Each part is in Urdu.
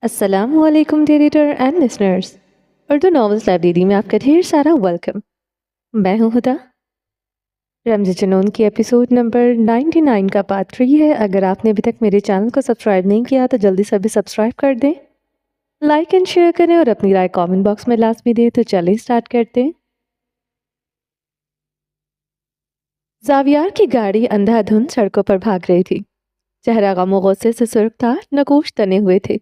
السلام علیکم editor and listeners, Urdu novels library میں آپ کا ڈھیر سارا ویلکم۔ میں ہوں ہدا۔ رمز جنون کی ایپیسوڈ نمبر 99 کا پارٹ 3 ہے۔ اگر آپ نے ابھی تک میرے چینل کو سبسکرائب نہیں کیا تو جلدی سے ابھی سبسکرائب کر دیں، لائک اینڈ شیئر کریں اور اپنی رائے کامنٹ باکس میں لازمی دیں۔ تو چلیں سٹارٹ کرتے ہیں۔ زاویار کی گاڑی اندھا دھند سڑکوں پر بھاگ رہی تھی۔ چہرہ غم و غصے سے سرخ تھا، نقوش تنے ہوئے تھے۔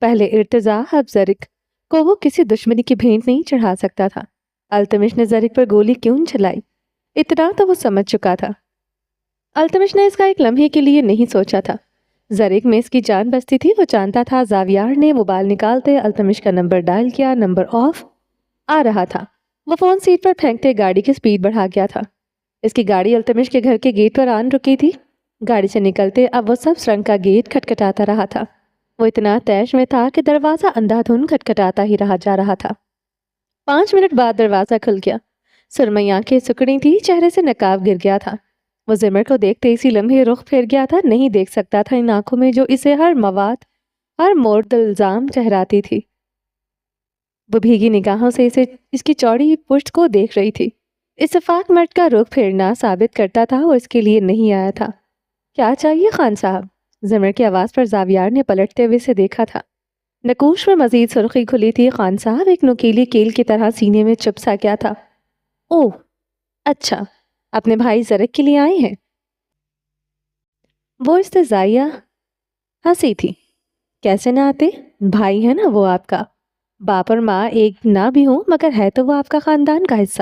پہلے ارتضا، اب زرق کو وہ کسی دشمنی کی بھینٹ نہیں چڑھا سکتا تھا۔ التمش نے زرق پر گولی کیوں چلائی، اتنا تو وہ سمجھ چکا تھا۔ التمش نے اس کا ایک لمحے کے لیے نہیں سوچا تھا۔ زرق میں اس کی جان بستی تھی، وہ جانتا تھا۔ زاویار نے موبائل نکالتے التمش کا نمبر ڈائل کیا، نمبر آف آ رہا تھا۔ وہ فون سیٹ پر پھینکتے گاڑی کی سپیڈ بڑھا گیا تھا۔ اس کی گاڑی التمش کے گھر کے گیٹ پر آن رکی تھی۔ گاڑی سے نکلتے اب وہ سبز رنگ کا گیٹ کھٹکھٹاتا رہا تھا۔ وہ اتنا تیش میں تھا کہ دروازہ اندھا دھند کھٹکھٹاتا ہی رہا جا رہا تھا۔ 5 منٹ بعد دروازہ کھل گیا۔ سرمئی آنکھیں سکڑی تھی، چہرے سے نقاب گر گیا تھا۔ وہ زمر کو دیکھتے اسی لمحے رخ پھیر گیا تھا۔ نہیں دیکھ سکتا تھا ان آنکھوں میں جو اسے ہر مورد الزام ٹھہراتی تھی۔ وہ بھیگی نگاہوں سے اس کی چوڑی پشت کو دیکھ رہی تھی۔ اتفاق مرد کا رخ پھیرنا ثابت کرتا تھا وہ اس کے لیے نہیں آیا تھا۔ کیا چاہیے خان صاحب؟ زمر کی آواز پر زاویار نے پلٹتے ہوئے سے دیکھا تھا۔ نقوش میں مزید سرخی کھلی تھی۔ خان صاحب ایک نکیلی کیل کی طرح سینے میں چپ سا کیا تھا۔ اوہ اچھا، اپنے بھائی زرق کے لیے آئے ہیں؟ وہ استہزائیہ ہنسی تھی۔ کیسے نہ آتے، بھائی ہے نا وہ آپ کا۔ باپ اور ماں ایک نہ بھی ہوں مگر ہے تو وہ آپ کا خاندان کا حصہ۔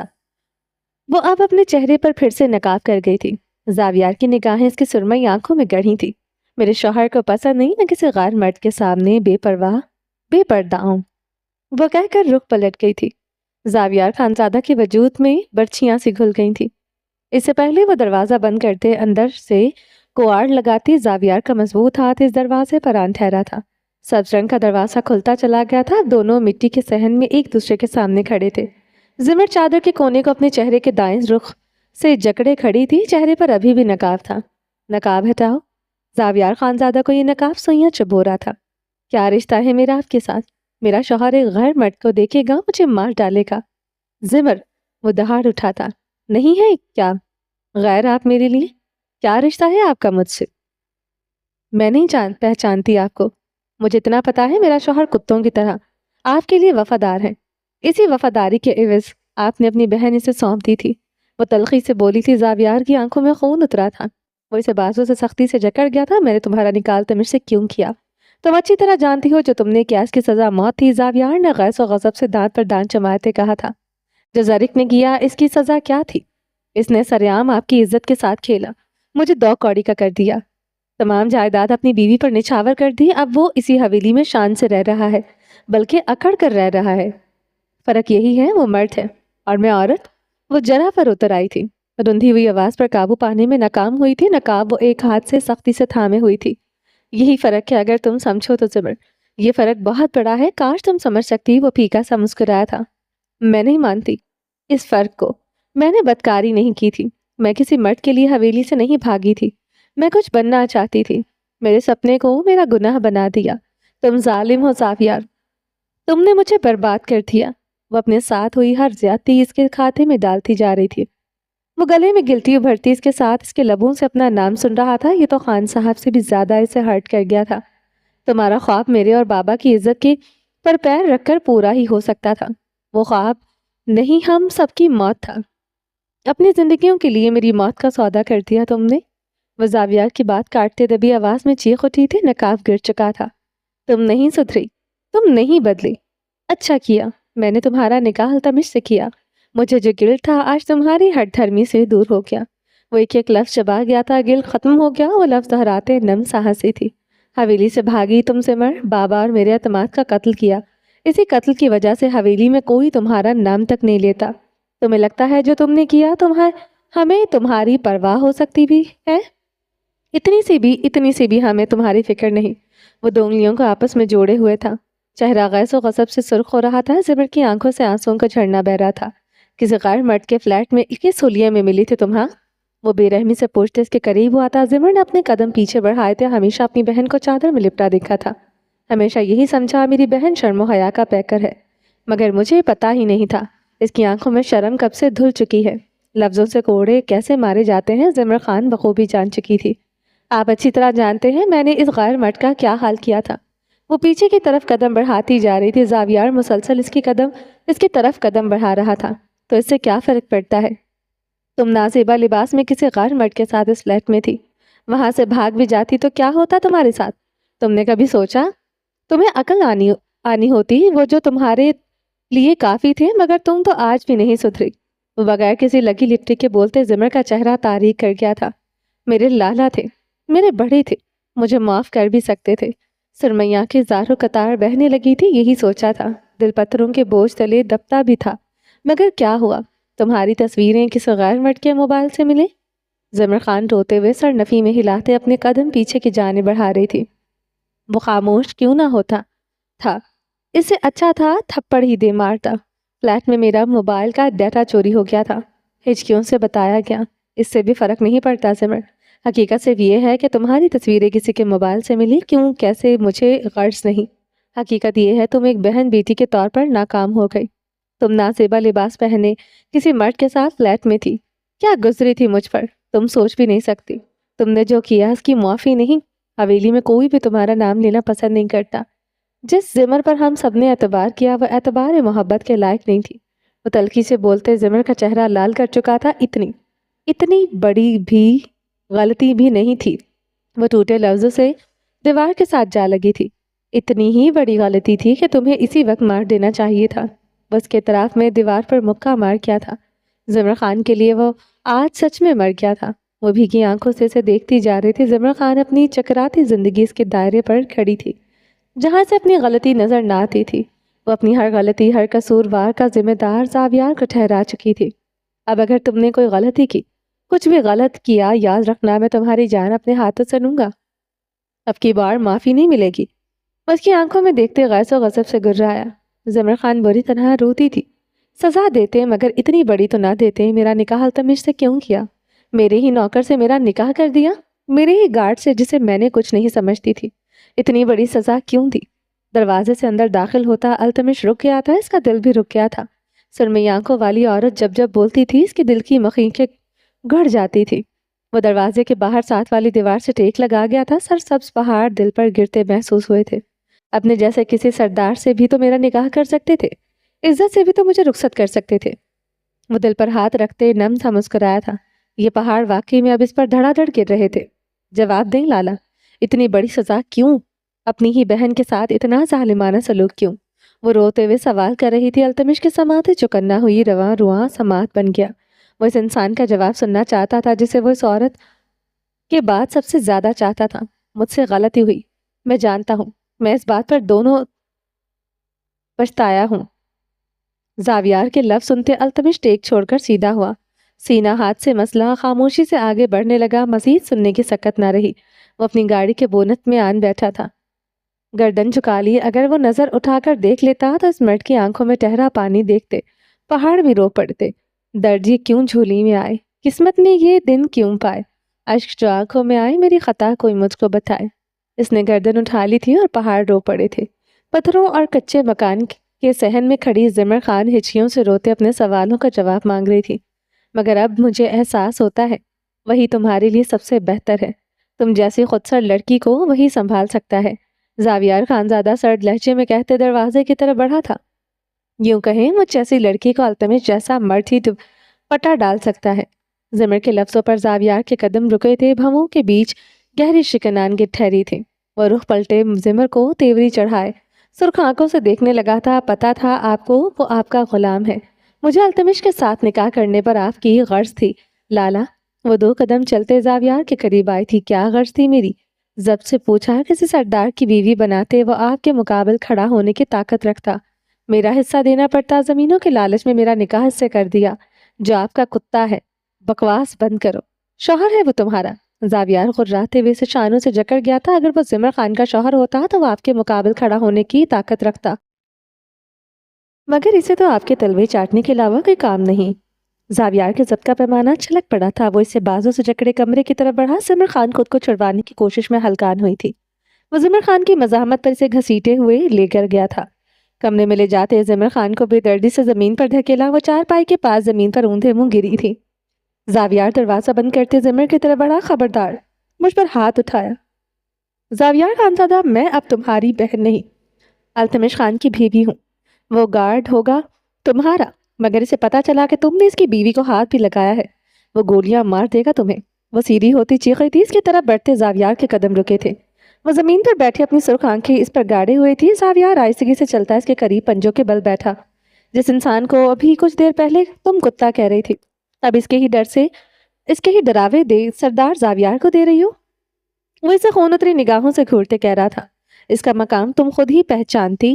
وہ اب اپنے چہرے پر پھر سے نقاب کر گئی تھی۔ زاویار کی نگاہیں اس کی سرمئی آنکھوں میں گڑھی تھی۔ میرے شوہر کو پسند نہیں نہ کسی غیر مرد کے سامنے بے پرواہ بے پردہ ہوں، وہ کہہ کر رخ پلٹ گئی تھی۔ زاویار خانزادہ کے وجود میں برچھیاں سی گھل گئی تھی۔ اس سے پہلے وہ دروازہ بند کرتے اندر سے کوار لگاتی، زاویار کا مضبوط ہاتھ اس دروازے پر آن ٹھہرا تھا۔ سبز رنگ کا دروازہ کھلتا چلا گیا تھا۔ دونوں مٹی کے صحن میں ایک دوسرے کے سامنے کھڑے تھے۔ زمر چادر کے کونے کو اپنے چہرے کے دائیں رخ سے جکڑے کھڑی تھی۔ چہرے پر ابھی بھی نقاب تھا۔ نقاب ہٹاؤ۔ زاویار خانزادہ کو یہ نقاب سوئیاں چبھو رہا تھا۔ کیا رشتہ ہے میرا آپ کے ساتھ؟ میرا شوہر ایک غیر مرد کو دیکھے گا مجھے مار ڈالے گا۔ زمر، وہ دہاڑ اٹھا تھا۔ نہیں ہے کیا غیر آپ میرے لیے؟ کیا رشتہ ہے آپ کا مجھ سے؟ میں نہیں پہچانتی آپ کو۔ مجھے اتنا پتا ہے میرا شوہر کتوں کی طرح آپ کے لیے وفادار ہے۔ اسی وفاداری کے عوض آپ نے اپنی بہن اسے سونپ دی تھی۔ وہ تلخی سے بولی تھی۔ زاویار کی آنکھوں میں خون اترا تھا۔ وہ اسے بازو سے سختی سے جکڑ گیا تھا۔ میں نے تمہارا نکال تمش سے کیوں کیا؟ تم اچھی طرح جانتی ہو جو تم نے کیا اس کی سزا موت تھی۔ زاویار نے غیظ و غضب سے دانت پر دانت جماتے کہا تھا۔ جو زرق نے کیا اس کی سزا کیا تھی؟ اس نے سرعام آپ کی عزت کے ساتھ کھیلا، مجھے دو کوڑی کا کر دیا، تمام جائیداد اپنی بیوی پر نچھاور کر دی۔ اب وہ اسی حویلی میں شان سے رہ رہا ہے بلکہ اکڑ کر رہ رہا ہے۔ فرق یہی ہے وہ مرد ہے اور میں عورت۔ وہ جرا پر اتر آئی تھی، رندھی ہوئی آواز پر قابو پانے میں ناکام ہوئی تھی۔ نقاب وہ ایک ہاتھ سے سختی سے تھامے ہوئی تھی۔ یہی فرق ہے اگر تم سمجھو تو زمر، یہ فرق بہت بڑا ہے۔ کاش تم سمجھ سکتی۔ وہ پھیکا سا مسکرایا تھا۔ میں نہیں مانتی اس فرق کو۔ میں نے بدکاری نہیں کی تھی۔ میں کسی مرد کے لیے حویلی سے نہیں بھاگی تھی۔ میں کچھ بننا چاہتی تھی۔ میرے سپنے کو میرا گناہ بنا دیا۔ تم ظالم ہو زاویار، تم نے مجھے برباد کر دیا۔ وہ اپنے ساتھ ہوئی ہر زیادتی اس کے کھاتے میں ڈالتی جا رہی تھی۔ وہ گلے میں گلتی ابھرتی اس کے ساتھ اس کے لبوں سے اپنا نام سن رہا تھا۔ یہ تو خان صاحب سے بھی زیادہ اسے ہرٹ کر گیا تھا۔ تمہارا خواب میرے اور بابا کی عزت کے پر پیر رکھ کر پورا ہی ہو سکتا تھا۔ وہ خواب نہیں، ہم سب کی موت تھا۔ اپنی زندگیوں کے لیے میری موت کا سودا کر دیا تم نے۔ وہ زاویار کی بات کاٹتے دبی آواز میں چیخ اٹھی تھی۔ نقاب گر چکا تھا۔ تم نہیں سدھری، تم نہیں بدلی۔ اچھا کیا میں نے تمہارا نکاح التمش سے کیا۔ مجھے جو گل تھا آج تمہاری ہٹ دھرمی سے دور ہو گیا۔ وہ ایک ایک لفظ چبا گیا تھا، گل ختم ہو گیا۔ وہ لفظ دہراتے نم سا ہنسی تھی۔ حویلی سے بھاگی تم سے مر، بابا اور میرے اعتماد کا قتل کیا۔ اسی قتل کی وجہ سے حویلی میں کوئی تمہارا نام تک نہیں لیتا۔ تمہیں لگتا ہے جو تم نے کیا ہمیں تمہاری پرواہ ہو سکتی بھی ہے؟ اتنی سی بھی ہمیں تمہاری فکر نہیں۔ وہ دو انگلیوں کو آپس میں جوڑے ہوئے تھا۔ چہرہ غیظ و غضب سے سرخ ہو رہا تھا۔ زمر کی آنکھوں سے آنسوں کا جھرنا بہ رہا تھا۔ کسی غیر مرد کے فلیٹ میں کس حلیے میں ملی تھی تمہاں؟ وہ بے رحمی سے پوچھتے اس کے قریب ہوا تھا۔ زمر نے اپنے قدم پیچھے بڑھائے تھے۔ ہمیشہ اپنی بہن کو چادر میں لپٹا دیکھا تھا، ہمیشہ یہی سمجھا میری بہن شرم و حیا کا پیکر ہے، مگر مجھے پتا ہی نہیں تھا اس کی آنکھوں میں شرم کب سے دھل چکی ہے۔ لفظوں سے کوڑے کیسے مارے جاتے ہیں زمر خان بخوبی جان چکی تھی۔ آپ اچھی طرح جانتے ہیں میں نے اس غیر مرد کا کیا حال کیا تھا۔ وہ پیچھے کی طرف قدم بڑھاتی جا رہی تھی، زاویار مسلسل اس کی طرف قدم بڑھا رہا تھا۔ تو اس سے کیا فرق پڑتا ہے؟ تم نازیبا لباس میں کسی غیر مرد کے ساتھ اس فلیٹ میں تھی، وہاں سے بھاگ بھی جاتی تو کیا ہوتا تمہارے ساتھ؟ تم نے کبھی سوچا؟ تمہیں عقل آنی ہوتی، وہ جو تمہارے لیے کافی تھے، مگر تم تو آج بھی نہیں سدھری۔ وہ بغیر کسی لگی لپٹی کے بولتے زمر کا چہرہ تاریک کر گیا تھا۔ میرے لالا تھے، میرے بڑے تھے، مجھے معاف کر بھی سکتے تھے۔ سرمیاں کی زاروں قطار بہنے لگی تھی، یہی سوچا تھا۔ دل پتھروں کے بوجھ تلے دبتا بھی تھا، مگر کیا ہوا؟ تمہاری تصویریں کسی غیر مرد کے موبائل سے ملے؟ زمر خان روتے ہوئے سر نفی میں ہلاتے اپنے قدم پیچھے کی جانب بڑھا رہی تھی۔ وہ خاموش کیوں نہ ہوتا تھا، اس سے اچھا تھا تھپڑ ہی دے مارتا۔ فلیٹ میں میرا موبائل کا ڈیٹا چوری ہو گیا تھا، ہچکیوں سے بتایا گیا۔ اس سے بھی فرق نہیں پڑتا زمر، حقیقت صرف یہ ہے کہ تمہاری تصویریں کسی کے موبائل سے ملی، کیوں کیسے مجھے غرض نہیں۔ حقیقت یہ ہے تم ایک بہن بیٹی کے طور پر ناکام ہو گئی۔ تم نازیبا لباس پہنے کسی مرد کے ساتھ فلیٹ میں تھی، کیا گزری تھی مجھ پر تم سوچ بھی نہیں سکتی۔ تم نے جو کیا اس کی معافی نہیں۔ حویلی میں کوئی بھی تمہارا نام لینا پسند نہیں کرتا۔ جس زمر پر ہم سب نے اعتبار کیا وہ اعتبار محبت کے لائق نہیں تھی۔ وہ تلخی سے بولتے زمر کا چہرہ لال کر چکا تھا۔ اتنی بڑی بھی غلطی بھی نہیں تھی، وہ ٹوٹے لفظوں سے دیوار کے ساتھ جا لگی تھی۔ اتنی ہی بڑی غلطی تھی کہ تمہیں اسی وقت مار دینا چاہیے تھا۔ بس کے اطراف میں دیوار پر مکہ مار کیا تھا۔ زمر خان کے لیے وہ آج سچ میں مر گیا تھا۔ وہ بھیگی آنکھوں سے اسے دیکھتی جا رہی تھی۔ زمر خان اپنی چکراتی زندگی اس کے دائرے پر کھڑی تھی، جہاں سے اپنی غلطی نظر نہ آتی تھی۔ وہ اپنی ہر غلطی، ہر قصوروار کا ذمہ دار زاویار کو ٹھہرا چکی تھی۔ اب اگر تم نے کوئی غلطی کی، کچھ بھی غلط کیا، یاد رکھنا میں تمہاری جان اپنے ہاتھوں سے لوں گا۔ اب کی بار معافی نہیں ملے گی۔ اس کی آنکھوں میں دیکھتے غیظ و غضب سے گررایا۔ زمر خان بری طرح روتی تھی۔ سزا دیتے مگر اتنی بڑی تو نہ دیتے۔ میرا نکاح التمش سے کیوں کیا؟ میرے ہی نوکر سے میرا نکاح کر دیا، میرے ہی گارڈ سے جسے میں نے کچھ نہیں سمجھتی تھی۔ اتنی بڑی سزا کیوں دی؟ دروازے سے اندر داخل ہوتا التمش رک گیا تھا، اس کا دل بھی رک گیا تھا۔ سرمئی آنکھوں والی عورت جب جب بولتی تھی اس کے دل کی مخیخیں گڑ جاتی تھی۔ وہ دروازے کے باہر ساتھ والی دیوار سے ٹیک لگا گیا تھا۔ سر سبز پہاڑ دل پر گرتے محسوس ہوئے تھے۔ اپنے جیسے کسی سردار سے بھی تو میرا نکاح کر سکتے تھے، عزت سے بھی تو مجھے رخصت کر سکتے تھے۔ وہ دل پر ہاتھ رکھتے نم تھا مسکرایا تھا۔ یہ پہاڑ واقعی میں اب اس پر دھڑا دھڑ گر رہے تھے۔ جواب دیں لالا، اتنی بڑی سزا کیوں؟ اپنی ہی بہن کے ساتھ اتنا ظالمانہ سلوک کیوں؟ وہ روتے ہوئے سوال کر رہی تھی۔ التمش کے سماعت چکنا ہوئی رواں رواں سماعت بن گیا۔ وہ اس انسان کا جواب سننا چاہتا تھا جسے وہ اس عورت کے بعد سب سے زیادہ چاہتا تھا۔ مجھ سے غلطی ہوئی، میں جانتا ہوں، میں اس بات پر دونوں پچھتایا ہوں۔ زاویار کے لفظ سنتے التمش ٹیک چھوڑ کر سیدھا ہوا، سینہ ہاتھ سے مسئلہ خاموشی سے آگے بڑھنے لگا۔ مزید سننے کی سکت نہ رہی۔ وہ اپنی گاڑی کے بونٹ میں آن بیٹھا تھا، گردن جھکا لی۔ اگر وہ نظر اٹھا کر دیکھ لیتا تو اس مرد کی آنکھوں میں ٹہرا پانی دیکھتے، پہاڑ بھی رو پڑتے۔ درد یہ کیوں جھولی میں آئے، قسمت نے یہ دن کیوں پائے، اشک جو آنکھوں میں آئے، میری خطا کوئی مجھ کو بتائے۔ اس نے گردن اٹھا لی تھی اور پہاڑ رو پڑے تھے۔ پتھروں اور کچے مکان کے صحن میں کھڑی زمر خان ہچکیوں سے روتے اپنے سوالوں کا جواب مانگ رہی تھی۔ مگر اب مجھے احساس ہوتا ہے وہی تمہارے لیے سب سے بہتر ہے۔ تم جیسی خودسر لڑکی کو وہی سنبھال سکتا ہے، زاویار خانزادہ سرد لہجے میں کہتے دروازے کی طرف بڑھا تھا۔ یوں کہیں مجھ جیسی لڑکی کو التمش جیسا مرد ہی پٹا ڈال سکتا ہے۔ زمر کے لفظوں پر زاویار کے قدم رکے تھے، بھووں کے بیچ گہری شکنان گر ٹھہری تھی۔ وہ رخ پلٹے زمر کو تیوری چڑھائے سرخ آنکھوں سے دیکھنے لگا تھا۔ پتا تھا آپ کو وہ آپ کا غلام ہے۔ مجھے التمش کے ساتھ نکاح کرنے پر آپ کی غرض تھی لالا۔ وہ 2 قدم چلتے زاویار کے قریب آئی تھی۔ کیا غرض تھی میری؟ ضبط سے پوچھا۔ کسی سردار کی بیوی بناتے وہ آپ کے مقابل کھڑا ہونے کی طاقت رکھتا، میرا حصہ دینا پڑتا، زمینوں کے لالچ میں میرا نکاح اس سے کر دیا جو آپ کا کتا ہے۔ بکواس بند کرو، شوہر ہے وہ تمہارا۔ زاویار غراتے ہوئے سے شانوں سے جکڑ گیا تھا۔ اگر وہ زمر خان کا شوہر ہوتا تو وہ آپ کے مقابل کھڑا ہونے کی طاقت رکھتا، مگر اسے تو آپ کے تلوے چاٹنے کے علاوہ کوئی کام نہیں۔ زاویار کے ضبط کا پیمانہ چھلک پڑا تھا۔ وہ اسے بازوں سے جکڑے کمرے کی طرف بڑھا۔ زمر خان خود کو چھڑوانے کی کوشش میں ہلکان ہوئی تھی۔ وہ زمر خان کی مزاحمت پر اسے گھسیٹے ہوئے لے کر گیا تھا۔ کمرے میں لے جاتے زمر خان کو بے دردی سے زمین پر دھکیلا۔ وہ چارپائی کے پاس زمین پر اوندھے منہ گری تھی۔ زاویار دروازہ بند کرتے زمر کی طرف بڑھا۔ خبردار، مجھ پر ہاتھ اٹھایا۔ زاویار خانزادہ، میں اب تمہاری بہن نہیں، التمش خان کی بیوی ہوں۔ وہ گارڈ ہوگا تمہارا، مگر اسے پتا چلا کہ تم نے اس کی بیوی کو ہاتھ بھی لگایا ہے، وہ گولیاں مار دے گا تمہیں۔ وہ سیدھی ہوتی چیخ رہی تھی۔ اس کی طرف بڑھتے زاویار کے قدم رکے تھے۔ وہ زمین پر بیٹھی اپنی سرخ آنکھیں اس پر گاڑے ہوئے تھی۔ زاویار آہستگی سے چلتا اس کے قریب پنجوں کے بل بیٹھا۔ جس انسان کو ابھی کچھ دیر پہلے تم کتا کہہ رہی تھی، اب اس کے ہی ڈراوے دے سردار زاویار کو دے رہی ہو؟ وہ اسے خون اتری نگاہوں سے گھورتے کہہ رہا تھا، اس کا مقام تم خود ہی پہچانتی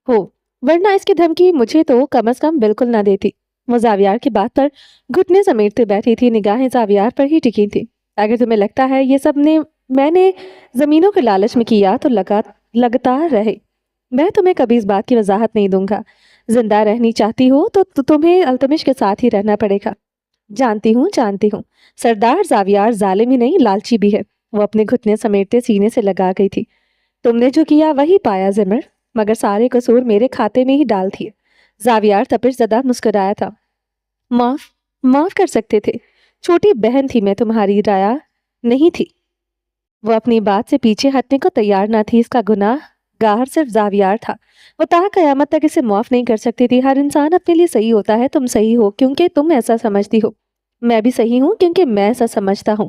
ہو، ورنہ اس کی دھمکی مجھے تو کم از کم بالکل نہ دیتی۔ وہ زاویار کی بات پر گھٹنے سمیٹتے بیٹھی تھی، نگاہیں زاویار پر ہی ٹکی تھی۔ اگر تمہیں لگتا ہے یہ سب میں نے زمینوں کے لالچ میں کیا تو لگتا رہے، میں تمہیں کبھی اس بات کی وضاحت نہیں دوں گا۔ زندہ رہنی چاہتی ہو تو تمہیں التمش کے ساتھ ہی رہنا پڑے گا۔ جانتی ہوں سردار زاویار ظالم ہی نہیں، لالچی بھی ہے۔ وہ اپنے گھٹنے سمیٹتے سینے سے لگا گئی تھی۔ تم نے جو کیا وہی پایا زمر، مگر سارے قصور میرے کھاتے میں ہی ڈال دیے۔ زاویار تپش زدہ مسکرایا تھا۔ معاف کر سکتے تھے، چھوٹی بہن تھی میں، تمہاری رایا نہیں تھی۔ وہ اپنی بات سے پیچھے ہٹنے کو تیار نہ تھی۔ اس کا گناہ گار صرف زاویار تھا۔ وہ تا قیامت تک اسے معاف نہیں کر سکتی تھی۔ ہر انسان اپنے لیے صحیح ہوتا ہے۔ تم صحیح ہو کیونکہ تم ایسا سمجھتی ہو، میں بھی صحیح ہوں کیونکہ میں ایسا سمجھتا ہوں۔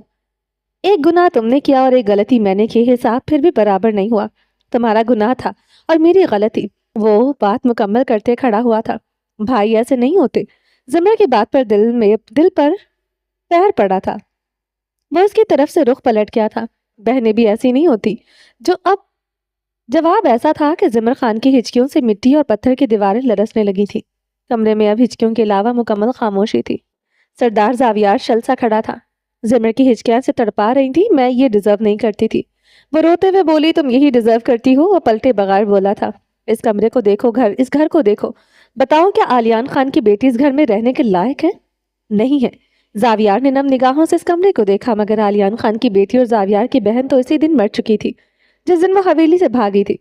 ایک گناہ تم نے کیا اور ایک غلطی میں نے کی، حساب پھر بھی برابر نہیں ہوا۔ تمہارا گناہ تھا اور میری غلطی۔ وہ بات مکمل کرتے کھڑا ہوا تھا۔ بھائی ایسے نہیں ہوتے۔ زمر کی بات پر دل پر پیر پڑا تھا۔ وہ اس کی طرف سے رخ پلٹ گیا تھا۔ بہنیں بھی ایسی نہیں ہوتی۔ جواب ایسا تھا کہ زمر خان کی ہچکیوں سے مٹی اور پتھر کی دیواریں لرزنے لگی تھی۔ کمرے میں اب ہچکیوں کے علاوہ مکمل خاموشی تھی۔ سردار زاویار شل سا کھڑا تھا۔ زمر کی ہچکیاں سے تڑپا رہی تھی۔ میں یہ ڈیزرو نہیں کرتی تھی، وہ روتے ہوئے بولی۔ تم یہی ڈیزرو کرتی ہو؟ وہ پلٹے بغیر بولا تھا۔ اس کمرے کو دیکھو، اس گھر کو دیکھو، بتاؤ کیا آلیان خان کی بیٹی اس گھر میں رہنے کے لائق ہے؟ نہیں ہے۔ زاویار نے نم نگاہوں سے اس کمرے کو دیکھا، مگر آلیان خان کی بیٹی اور زاویار کی بہن تو اسی دن مر چکی تھی جس دن وہ حویلی سے بھاگی تھی۔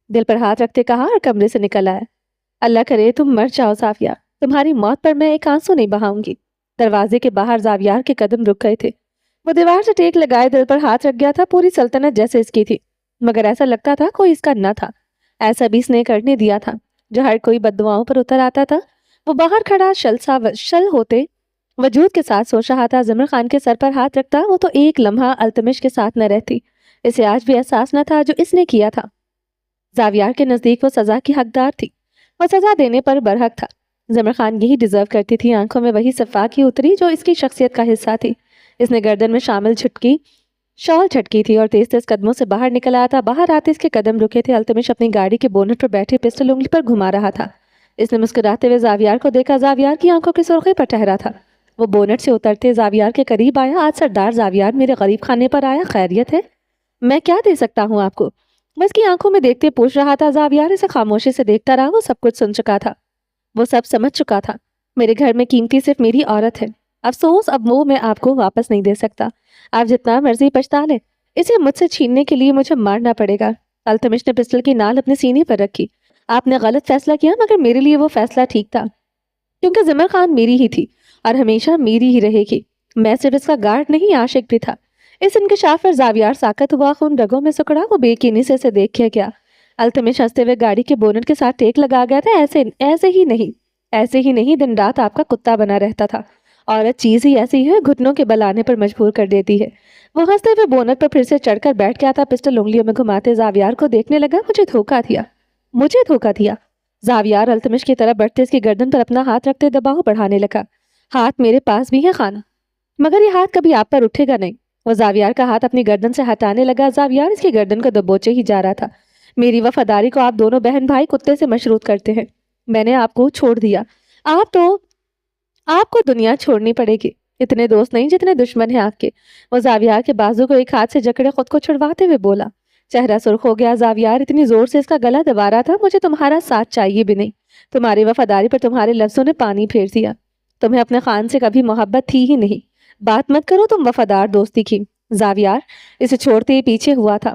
دل پر ہاتھ رکھتے کہا اور کمرے سے نکل آیا۔ اللہ کرے تم مر جاؤ زاویار، تمہاری موت پر میں ایک آنسو نہیں بہاؤں گی۔ دروازے کے باہر زاویار کے قدم رک گئے تھے۔ وہ دیوار سے ٹیک لگائے دل پر ہاتھ رکھ گیا تھا۔ پوری سلطنت جیسے اس کی تھی، مگر ایسا لگتا تھا کوئی اس کا نہ تھا۔ ایسا بھی اس نے کرنے دیا تھا جو ہر کوئی بد دعاؤں پر اتر آتا تھا۔ وہ باہر کھڑا شل ہوتے وجود کے ساتھ سوچ رہا تھا۔ زمر خان کے سر پر ہاتھ رکھتا وہ تو ایک لمحہ التمش کے ساتھ نہ رہتی۔ اسے آج بھی احساس نہ تھا جو اس نے کیا تھا۔ زاویار کے نزدیک وہ سزا کی حقدار تھی، وہ سزا دینے پر برحق تھا۔ زمر خان یہی ڈیزرو کرتی تھی۔ آنکھوں میں وہی صفاقی اتری جو اس کی شخصیت کا حصہ تھی۔ اس نے گردن میں شال چھٹکی تھی اور تیز تیز قدموں سے باہر نکل آیا تھا۔ باہر آتے اس کے قدم رکے تھے۔ التمش اپنی گاڑی کے بونٹ پر بیٹھے پسٹل انگلی پر گھما رہا تھا۔ اس نے مسکراتے ہوئے زاویار کو دیکھا۔ زاویار کی آنکھوں کی سرخی پر ٹھہرا تھا۔ وہ بونٹ سے اترتے زاویار کے قریب آیا۔ آج سردار زاویار میرے غریب خانے پر آیا، خیریت ہے؟ میں کیا دے سکتا ہوں آپ کو؟ وہ اس کی آنکھوں میں دیکھتے پوچھ رہا تھا۔ زاویار اسے خاموشی سے دیکھتا رہا۔ وہ سب کچھ سن چکا تھا، وہ سب سمجھ چکا تھا۔ میرے گھر میں قیمتی صرف میری عورت ہے۔ افسوس اب وہ میں آپ کو واپس نہیں دے سکتا۔ آپ جتنا مرضی پچھتا لیں، اسے مجھ سے چھیننے کے لیے مجھے مارنا پڑے گا۔ التمش نے پسٹل کی نال اپنے سینے پر رکھی۔ آپ نے غلط فیصلہ کیا، مگر میرے لیے وہ فیصلہ ٹھیک تھا، کیونکہ زمر خان میری ہی تھی اور ہمیشہ میری ہی رہے گی۔ میں صرف اس کا گارڈ نہیں، عاشق بھی تھا۔ اس انکشاف پر زاویار ساکت ہوا، خون رگوں میں سکڑا۔ وہ بے یقینی سے اسے دیکھ گیا۔ التمش ہنستے ہوئے گاڑی کے بونٹ کے ساتھ ٹیک لگا گیا تھا۔ ایسے ہی نہیں دن رات آپ کا کتا بنا رہتا تھا۔ عورت چیز ہی ایسی ہے، گھٹنوں کے بل آنے پر مجبور کر دیتی ہے۔ وہ ہنستے ہوئے بونٹ پر پھر سے چڑھ کر بیٹھ گیا تھا، پسٹل انگلیوں میں گھماتے زاویار کو دیکھنے لگا۔ مجھے دھوکا دیا۔ زاویار التمش کی طرف بڑھتے اس کی گردن پر اپنا ہاتھ رکھتے دباؤ بڑھانے لگا۔ ہاتھ میرے پاس بھی ہے خانہ، مگر یہ ہاتھ کبھی آپ پر اٹھے گا نہیں۔ وہ زاویار کا ہاتھ اپنی گردن سے ہٹانے لگا۔ زاویار اس کی گردن کو دبوچے ہی جا رہا تھا۔ میری وفاداری کو آپ دونوں بہن بھائی کتے سے مشروط کرتے ہیں۔ میں نے آپ کو چھوڑ دیا، آپ کو دنیا چھوڑنی پڑے گی۔ اتنے دوست نہیں جتنے دشمن ہیں آپ کے۔ وہ زاویار کے بازو کو ایک ہاتھ سے جکڑے خود کو چھڑواتے ہوئے بولا۔ چہرہ سرخ ہو گیا۔ زاویار اتنی زور سے اس کا گلا دبا رہا تھا۔ مجھے تمہارا ساتھ چاہیے بھی نہیں۔ تمہاری وفاداری پر تمہارے لفظوں نے پانی پھیر دیا۔ تمہیں اپنے خان سے کبھی محبت تھی ہی نہیں۔ بات مت کرو تم وفادار دوستی کی۔ زاویار اسے چھوڑتے ہی پیچھے ہوا تھا۔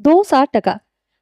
260%,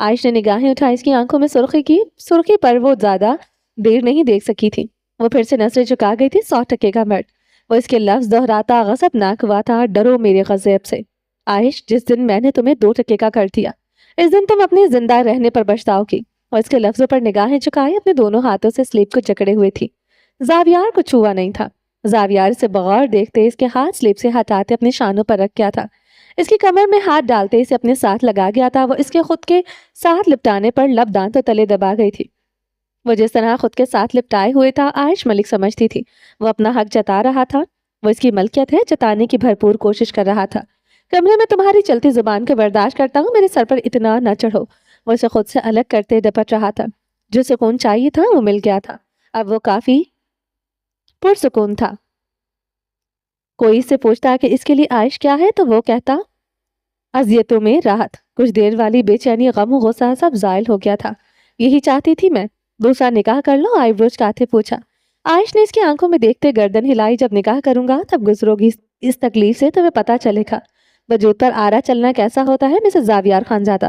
عائش نے نگاہیں اٹھائی، اس کی آنکھوں میں سرخی پر وہ زیادہ دیر نہیں دیکھ سکی تھی۔ وہ پھر سے نظریں جھکا گئی تھی۔ 100 کا مرد، وہ اس کے لفظ دہراتا غضبناک ہوا تھا، ڈرو میرے غضب سے۔ عائش، جس دن میں نے تمہیں 2 کا کر دیا، اس دن تم اپنے زندہ رہنے پر پچھتاؤ گی۔ اور اس کے لفظوں پر نگاہیں جھکائے اپنے دونوں ہاتھوں سے سلیب کو جکڑے ہوئے تھی۔ زاویار کو چھوا نہیں تھا۔ زاویار اسے بغور دیکھتے اس کے ہاتھ سلیب سے ہٹاتے اپنے شانوں پر رکھ گیا تھا۔ اس کی کمر میں ہاتھ ڈالتے اسے اپنے ساتھ لگا گیا تھا۔ وہ اس کے خود کے ساتھ لپٹانے پر لب دانتوں تلے دبا گئی تھی۔ وہ جس طرح خود کے ساتھ لپٹائے ہوئے تھا عائش ملک سمجھتی تھی۔ وہ اپنا حق جتا رہا تھا، وہ اس کی ملکیت ہے، جتانے کی بھرپور کوشش کر رہا تھا۔ کمرے میں تمہاری چلتی زبان کو برداشت کرتا ہوں، میرے سر پر اتنا نہ چڑھو۔ وہ اسے خود سے الگ کرتے ڈپٹ رہا تھا۔ جو سکون چاہیے تھا وہ مل گیا تھا، اب وہ کافی پرسکون تھا۔ کوئی اس سے پوچھتا کہ اس کے لیے عائش کیا ہے تو وہ کہتا اذیتوں میں راحت۔ کچھ دیر والی بے چینی، غم و غصہ سب زائل ہو گیا تھا۔ یہی چاہتی تھی میں، دوسرا نکاح کر لو؟ آئی بروز کاتے پوچھا۔ عائش نے اس کی آنکھوں میں دیکھتے گردن ہلائی۔ جب نکاح کروں گا تب گزرو گی اس تکلیف سے، تمہیں پتہ چلے گا وجود پر آرا چلنا کیسا ہوتا ہے مسز زاویار خانزادہ۔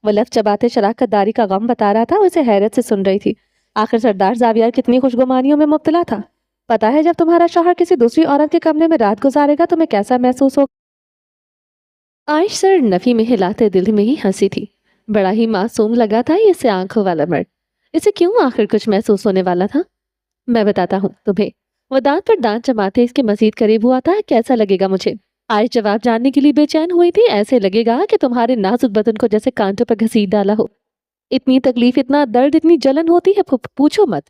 وہ لفظ چباتے شراکت داری کا غم بتا رہا تھا، اسے حیرت سے سن رہی تھی۔ آخر سردار زاویار کتنی خوشگمانیوں میں مبتلا تھا۔ پتا ہے جب تمہارا شوہر کسی دوسری عورت کے کمرے میں رات گزارے گا تمہیں کیسا محسوس ہوگا؟ عائش سر نفی میں ہلاتے دل میں ہی ہنسی تھی۔ بڑا ہی معصوم لگا تھا یہ سے آنکھوں والا مرد۔ اسے کیوں آخر کچھ محسوس ہونے والا تھا؟ میں بتاتا ہوں تمہیں۔ وہ دانت پر دانت جماتے اس کے مزید قریب ہوا تھا۔ کیسا لگے گا مجھے؟ عائش جواب جاننے کے لیے بے چین ہوئی تھی۔ ایسے لگے گا کہ تمہارے نازک بدن کو جیسے کانٹوں پر گھسیٹ ڈالا ہو۔ اتنی تکلیف، اتنا درد، اتنی جلن ہوتی ہے، پوچھو مت۔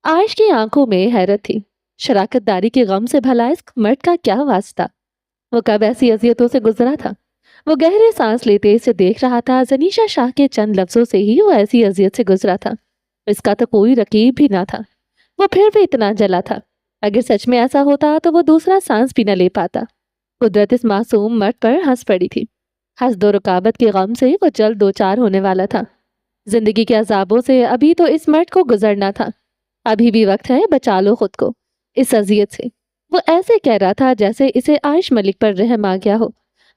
عائش کی آنکھوں میں حیرت تھی۔ شراکت داری کے غم سے بھلا اس مرد کا کیا واسطہ؟ وہ کب ایسی اذیتوں سے گزرا تھا؟ وہ گہرے سانس لیتے اسے دیکھ رہا تھا۔ زنیشا شاہ کے چند لفظوں سے ہی وہ ایسی اذیت سے گزرا تھا۔ اس کا تو کوئی رقیب بھی نہ تھا۔ وہ پھر بھی اتنا جلا تھا۔ اگر سچ میں ایسا ہوتا تو وہ دوسرا سانس بھی نہ لے پاتا۔ قدرت اس معصوم مرد پر ہنس پڑی تھی۔ حسد و رکابت کے غم سے وہ جلد دوچار ہونے والا تھا۔ زندگی کے عذابوں سے ابھی تو اس مرد کو گزرنا تھا۔ ابھی بھی وقت ہے، بچا لو خود کو اس اذیت سے۔ وہ ایسے کہہ رہا تھا جیسے اسے عائش ملک پر رحم آ گیا ہو،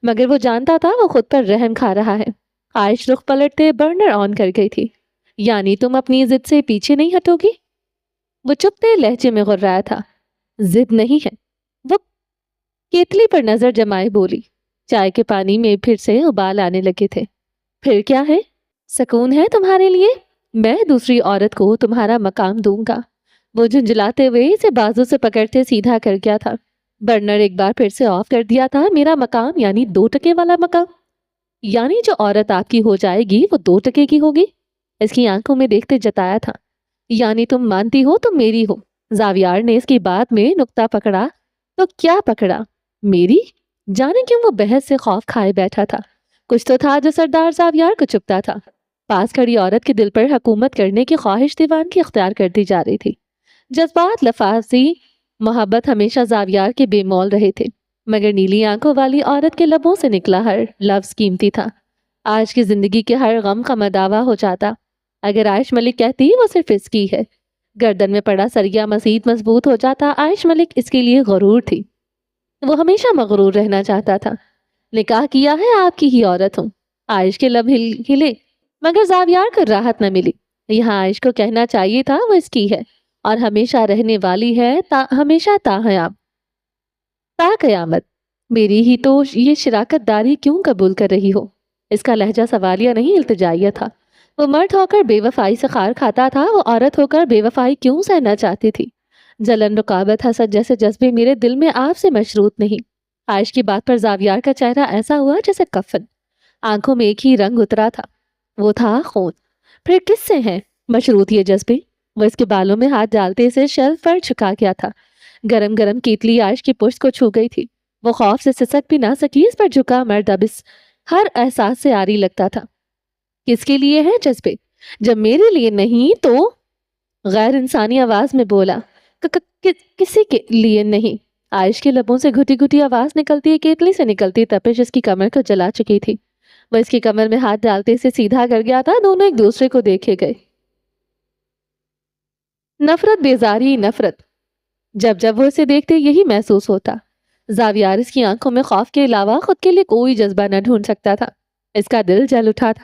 مگر وہ جانتا تھا وہ خود پر رحم کھا رہا ہے۔ عائش رخ پلٹتے برنر آن کر گئی تھی۔ یعنی تم اپنی ضد سے پیچھے نہیں ہٹو گی؟ وہ چپتے لہجے میں غرایا تھا۔ ضد نہیں ہے۔ وہ کیتلی پر نظر جمائے بولی۔ چائے کے پانی میں پھر سے ابال آنے لگے تھے۔ پھر کیا ہے؟ سکون ہے تمہارے لیے؟ میں دوسری عورت کو تمہارا مقام دوں گا۔ وہ جھنجھلاتے ہوئے اسے بازو سے پکڑتے سیدھا کر گیا تھا۔ برنر ایک بار پھر سے آف کر دیا تھا۔ میرا مقام یعنی 2 والا مقام؟ یعنی جو عورت آپ کی ہو جائے گی وہ 2 کی ہوگی؟ اس کی آنکھوں میں دیکھتے جتایا تھا۔ یعنی تم مانتی ہو تم میری ہو؟ زاویار نے اس کی بات میں نقطہ پکڑا۔ تو کیا پکڑا؟ میری؟ جانے کیوں وہ بحث سے خوف کھائے بیٹھا تھا۔ کچھ تو تھا جو سردار زاویار کو چپتا تھا۔ پاس کھڑی عورت کے دل پر حکومت کرنے کی خواہش دیوان کی اختیار کرتی جا رہی تھی۔ جذبات، لفاظی محبت ہمیشہ زاویار کے بے مول رہے تھے، مگر نیلی آنکھوں والی عورت کے لبوں سے نکلا ہر لفظ قیمتی تھا۔ آج کی زندگی کے ہر غم کا مداوا ہو جاتا اگر عائش ملک کہتی وہ صرف اس کی ہے۔ گردن میں پڑا سریا مزید مضبوط ہو جاتا۔ عائش ملک اس کے لیے غرور تھی۔ وہ ہمیشہ مغرور رہنا چاہتا تھا۔ نکاح کیا ہے، آپ کی ہی عورت ہوں۔ عائش کے لب ہلے، مگر زاویار کو راحت نہ ملی۔ یہاں عائش کو کہنا چاہیے تھا وہ اس کی ہے اور ہمیشہ رہنے والی ہے، ہمیشہ تا قیامت۔ میری ہی تو یہ شراکت داری کیوں قبول کر رہی ہو؟ اس کا لہجہ سوالیہ نہیں، التجائیہ تھا۔ وہ مرد ہو کر بے وفائی سے خار کھاتا تھا، وہ عورت ہو کر بے وفائی کیوں سہنا چاہتی تھی؟ جلن، رکابت، حسد جیسے جذبے میرے دل میں آپ سے مشروط نہیں۔ عائش کی بات پر زاویار کا چہرہ ایسا ہوا جیسے کفن۔ آنکھوں میں ایک ہی رنگ اترا تھا، وہ تھا خون۔ پھر کس سے ہیں مشروط یہ جذبے؟ وہ اس کے بالوں میں ہاتھ ڈالتے اسے شیلف پر چھکا گیا تھا۔ گرم گرم کیتلی عائش کی پشت کو چھو گئی تھی۔ وہ خوف سے سسک بھی نہ سکی۔ اس پر جھکا مرد اب اس ہر احساس سے عاری لگتا تھا۔ کس کے لیے ہے جذبے؟ جب میرے لیے نہیں تو؟ غیر انسانی آواز میں بولا۔ کسی کے لیے نہیں۔ عائش کے لبوں سے گھٹی گھٹی آواز نکلتی، کیتلی سے نکلتی تپش اس کی کمر کو جلا چکی تھی۔ وہ اس کی کمر میں ہاتھ ڈالتے اسے سیدھا کر گیا تھا۔ دونوں ایک دوسرے کو دیکھے گئے۔ نفرت، بیزاری، نفرت۔ جب جب وہ اسے دیکھتے یہی محسوس ہوتا۔ زاویار اس کی آنکھوں میں خوف کے علاوہ خود کے لیے کوئی جذبہ نہ ڈھونڈ سکتا تھا۔ اس کا دل جل اٹھا تھا۔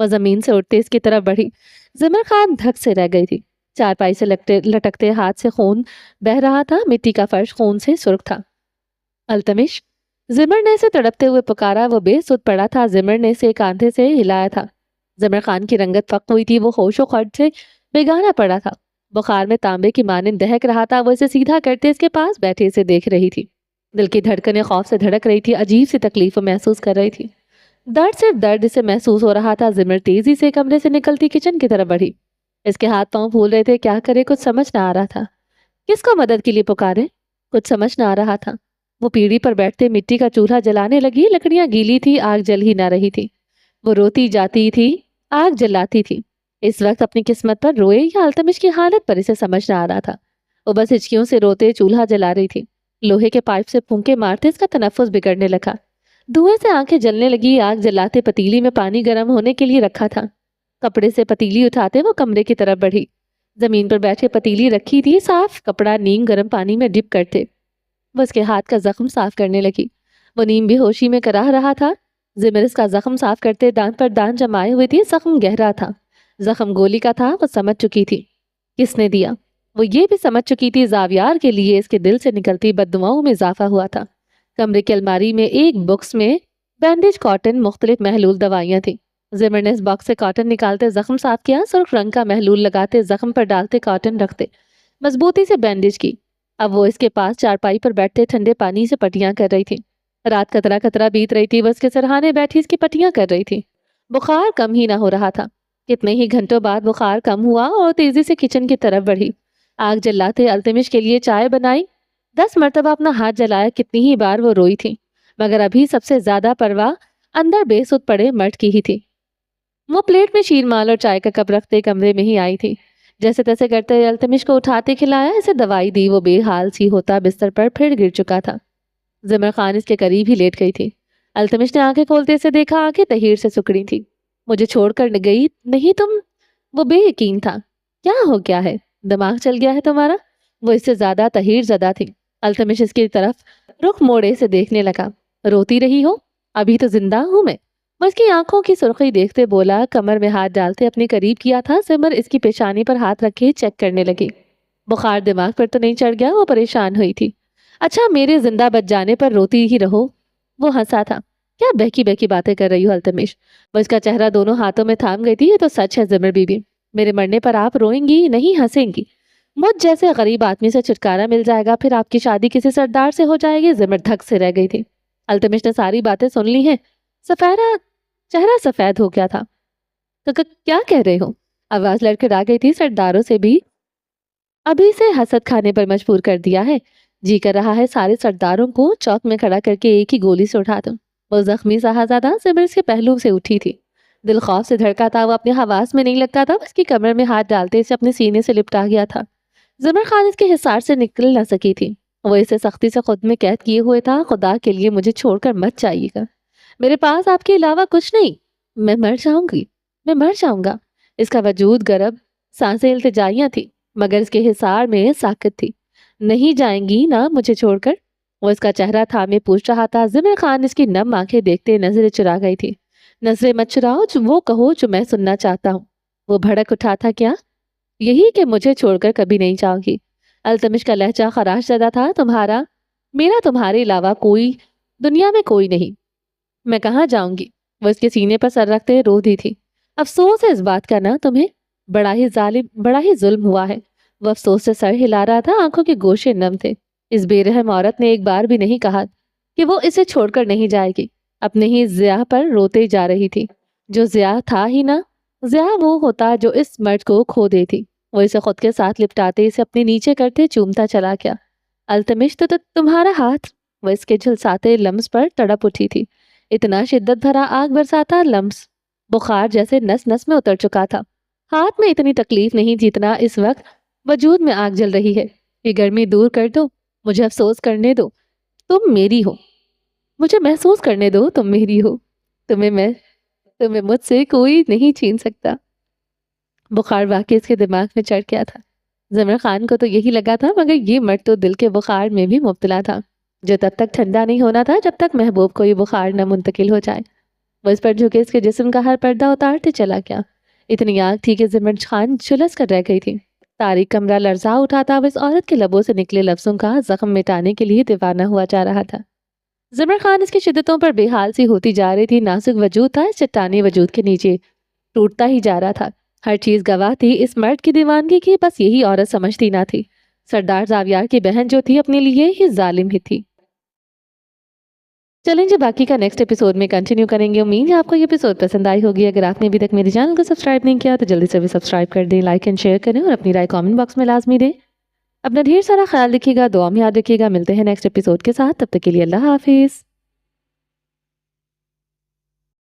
وہ زمین سے اٹھتے اس کی طرف بڑھی۔ زمر خان دھک سے رہ گئی تھی۔ چارپائی سے لٹکتے ہاتھ سے خون بہ رہا تھا، مٹی کا فرش خون سے سرخ تھا۔ التمش، زمر نے اسے تڑپتے ہوئے پکارا۔ وہ بے سدھ پڑا تھا۔ زمر نے اسے کاندھے سے ہلایا تھا۔ زمر خان کی رنگت فق ہوئی تھی، وہ ہوش و خرد سے بیگانہ پڑا تھا، بخار میں تانبے کی مانند دہک رہا تھا۔ وہ اسے سیدھا کرتے اس کے پاس بیٹھے اسے دیکھ رہی تھی۔ دل کی دھڑکنیں خوف سے دھڑک رہی تھی، عجیب سی تکلیف محسوس کر رہی تھی۔ درد صرف درد اسے محسوس ہو رہا تھا۔ زمر تیزی سے کمرے سے نکلتی کچن کی طرف بڑھی۔ اس کے ہاتھ پاؤں پھول رہے تھے، کیا کرے کچھ سمجھ نہ آ رہا تھا۔ کس کو مدد کے لیے پکارے کچھ سمجھ نہ آ رہا تھا۔ وہ پیڑھی پر بیٹھتے مٹی کا چولہا جلانے لگی، لکڑیاں گیلی تھی، آگ جل ہی نہ رہی تھی۔ وہ روتی جاتی تھی، آگ جلاتی تھی۔ اس وقت اپنی قسمت پر روئے یا التمش کی حالت پر اسے سمجھ نہ آ رہا تھا۔ وہ بس ہچکیوں سے روتے چولہا جلا رہی تھی۔ لوہے کے پائپ سے پھونکے مارتے اس کا تنفس بگڑنے لگا، دھوئیں سے آنکھیں جلنے لگی۔ آگ جلاتے پتیلی میں پانی گرم ہونے کے لیے رکھا تھا۔ کپڑے سے پتیلی اٹھاتے وہ کمرے کی طرف بڑھی۔ زمین پر بیٹھے پتیلی رکھی تھی، صاف کپڑا نیم گرم پانی میں ڈپ کرتے وہ اس کے ہاتھ کا زخم صاف کرنے لگی۔ وہ نیم بے ہوشی میں کراہ رہا تھا۔ زمر اس کا زخم صاف کرتے دانت پر دانت جمائے ہوئے تھی۔ زخم گہرا تھا، زخم گولی کا تھا۔ وہ سمجھ چکی تھی کس نے دیا۔ وہ یہ بھی سمجھ چکی تھی زاویار کے لیے اس کے دل سے نکلتی بددعاؤں میں اضافہ ہوا تھا۔ کمرے کی الماری میں ایک باکس میں بینڈیج، کاٹن، مختلف محلول دوائیاں تھیں۔ زمر نے اس باکس سے کاٹن نکالتے زخم صاف کیا، سرخ رنگ کا محلول لگاتے زخم پر ڈالتے کاٹن رکھتے مضبوطی سے بینڈیج کی۔ اب وہ اس کے پاس چارپائی پر بیٹھتے ٹھنڈے پانی سے پٹیاں کر رہی تھی۔ رات کترا کترا بیت رہی تھی، وہ اس کے سرہانے بیٹھی اس کی پٹیاں کر رہی تھی۔ بخار کم ہی نہ ہو رہا تھا۔ کتنے ہی گھنٹوں بعد بخار کم ہوا اور تیزی سے کچن کی طرف بڑھی۔ آگ جلاتے التمش کے لیے چائے بنائی۔ 10 مرتبہ اپنا ہاتھ جلایا، کتنی ہی بار وہ روئی تھی، مگر ابھی سب سے زیادہ پرواہ اندر بے سدھ پڑے مرد کی ہی تھی۔ وہ پلیٹ میں شیر مال اور چائے کا کپ رکھتے کمرے میں ہی آئی تھی۔ جیسے تیسے کرتے التمش کو اٹھاتے کھلایا، اسے دوائی دی۔ وہ بے حال سی ہوتا بستر پر پھر گر چکا تھا۔ زمر خان اس کے قریب ہی لیٹ گئی تھی۔ التمش نے آنکھیں کھولتے اسے دیکھا، آنکھیں تحیر سے سکڑی تھی۔ مجھے چھوڑ کر گئی نہیں تم؟ وہ بے یقین تھا۔ کیا ہو گیا ہے؟ دماغ چل گیا ہے تمہارا؟ وہ اس سے زیادہ تحیر زدہ تھی۔ التمش اس کی طرف رخ موڑے سے دیکھنے لگا۔ روتی رہی ہو؟ ابھی تو زندہ ہوں میں۔ وہ اس کی آنکھوں کی سرخی دیکھتے بولا، کمر میں ہاتھ ڈالتے اپنے قریب کیا تھا۔ زمر اس کی پیشانی پر ہاتھ رکھے چیک کرنے لگی۔ بخار دماغ پر تو نہیں چڑھ گیا؟ وہ پریشان ہوئی تھی۔ اچھا میرے زندہ بچ جانے پر روتی ہی رہو؟ وہ ہنسا تھا۔ کیا بہکی بہکی باتیں کر رہی ہو التمش؟ وہ اس کا چہرہ دونوں ہاتھوں میں تھام گئی تھی۔ یہ تو سچ ہے زمر بی بی، میرے مرنے پر آپ روئیں گی نہیں ہنسیں گی؟ مجھ جیسے غریب آدمی سے چھٹکارا مل جائے گا، پھر آپ کی شادی کسی سردار سے ہو جائے گی۔ زمر دھک سے رہ گئی تھی۔ التمش نے ساری باتیں سن لی ہیں۔ سفیرہ چہرہ سفید ہو گیا تھا۔ کیا کہہ رہے ہو؟ آواز لڑکھڑا آ گئی تھی۔ سرداروں سے بھی ابھی سے حسد کھانے پر مجبور کر دیا ہے۔ جی کر رہا ہے سارے سرداروں کو چوک میں کھڑا کر کے ایک ہی گولی سے اٹھا دوں۔ وہ زخمی صاحبزادہ زمر اس کے پہلو سے اٹھی تھی۔ دل خوف سے دھڑکا تھا، وہ اپنے حواس میں نہیں لگتا تھا۔ اس کی کمر میں ہاتھ ڈالتے اسے اپنے سینے سے لپٹا گیا تھا۔ زمر خان اس کے حصار سے نکل نہ سکی تھی۔ وہ اسے سختی سے خود میں قید کیے ہوئے تھا۔ خدا کے لیے مجھے چھوڑ کر مت جائیے گا، میرے پاس آپ کے علاوہ کچھ نہیں، میں مر جاؤں گی، میں مر جاؤں گا۔ اس کا وجود گرب، سانسیں التجائیاں تھی، مگر اس کے حصار میں ساکت تھی۔ نہیں جائیں گی نا مجھے چھوڑ کر؟ وہ اس کا چہرہ تھامے پوچھ رہا تھا۔ زمر خان اس کی نم آنکھیں دیکھتے نظریں چرا گئی تھی۔ نظریں مت چراؤ، وہ کہو جو میں سننا چاہتا ہوں۔ وہ بھڑک اٹھا تھا۔ کیا؟ یہی کہ مجھے چھوڑ کر کبھی نہیں جاؤ گی۔ التمش کا لہجہ خراش زدہ تھا۔ تمہارا، میرا تمہارے علاوہ کوئی دنیا میں کوئی نہیں، میں کہاں جاؤں گی؟ وہ اس کے سینے پر سر رکھتے رو دی تھی۔ افسوس ہے اس بات کا نا تمہیں، بڑا ہی ظلم ہوا ہے۔ وہ افسوس سے سر ہلا رہا تھا، آنکھوں کے گوشے نم تھے۔ اس بے رحم عورت نے ایک بار بھی نہیں کہا کہ وہ اسے چھوڑ کر نہیں جائے گی۔ اپنے ہی ضیاء پر روتے جا رہی تھی، جو ضیاء تھا ہی نہ۔ ضیاء وہ ہوتا جو اس مرد کو کھو دیتی۔ وہ اسے خود کے ساتھ لپٹاتے اسے اپنے نیچے کرتے چومتا چلا گیا۔ التمش تو تمہارا ہاتھ، وہ اس کے جھلساتے لمس پر تڑپ اٹھی تھی۔ اتنا شدت بھرا آگ برساتا لمس، بخار جیسے نس نس میں اتر چکا تھا۔ ہاتھ میں اتنی تکلیف نہیں جتنا اس وقت وجود میں آگ جل رہی ہے۔ یہ گرمی دور کر دو، مجھے افسوس کرنے دو، تم میری ہو۔ مجھے محسوس کرنے دو تم میری ہو، تمہیں مجھ سے کوئی نہیں چھین سکتا۔ بخار واقعی اس کے دماغ میں چڑھ گیا تھا۔ زمر خان کو تو یہی لگا تھا، مگر یہ مرد تو دل کے بخار میں بھی مبتلا تھا، جو تب تک ٹھنڈا نہیں ہونا تھا جب تک محبوب کو یہ بخار نہ منتقل ہو جائے۔ وہ اس پر جھکے اس کے جسم کا ہر پردہ اتارتے چلا گیا۔ اتنی آگ تھی کہ زمرد خان جھلس کر رہ گئی تھی۔ تاریک کمرہ لرزا اٹھا تھا، وہ اس عورت کے لبوں سے نکلے لفظوں کا زخم مٹانے کے لیے دیوانہ ہوا جا رہا تھا۔ زمرد خان اس کی شدتوں پر بے حال سی ہوتی جا رہی تھی۔ نازک وجود تھا اس چٹانی وجود کے نیچے، ٹوٹتا ہی جا رہا تھا۔ ہر چیز گواہ تھی اس مرد کی دیوانگی کی، بس یہی عورت سمجھتی نہ تھی۔ سردار زاویار کی بہن جو تھی اپنے لیے ہی ظالم ہی تھی۔ چلیں جی، باقی کا نیکسٹ ایپیسوڈ میں کنٹینیو کریں گے۔ امید ہے آپ کو یہ ایپیسوڈ پسند آئی ہوگی۔ اگر آپ نے ابھی تک میرے چینل کو سبسکرائب نہیں کیا تو جلدی سے بھی سبسکرائب کر دیں، لائک اینڈ شیئر کریں اور اپنی رائے کامنٹ باکس میں لازمی دیں۔ اپنا ڈھیر سارا خیال رکھیے گا، دعا میں یاد رکھیے گا۔ ملتے ہیں نیکسٹ ایپیسوڈ کے ساتھ، تب تک کے لیے اللہ حافظ۔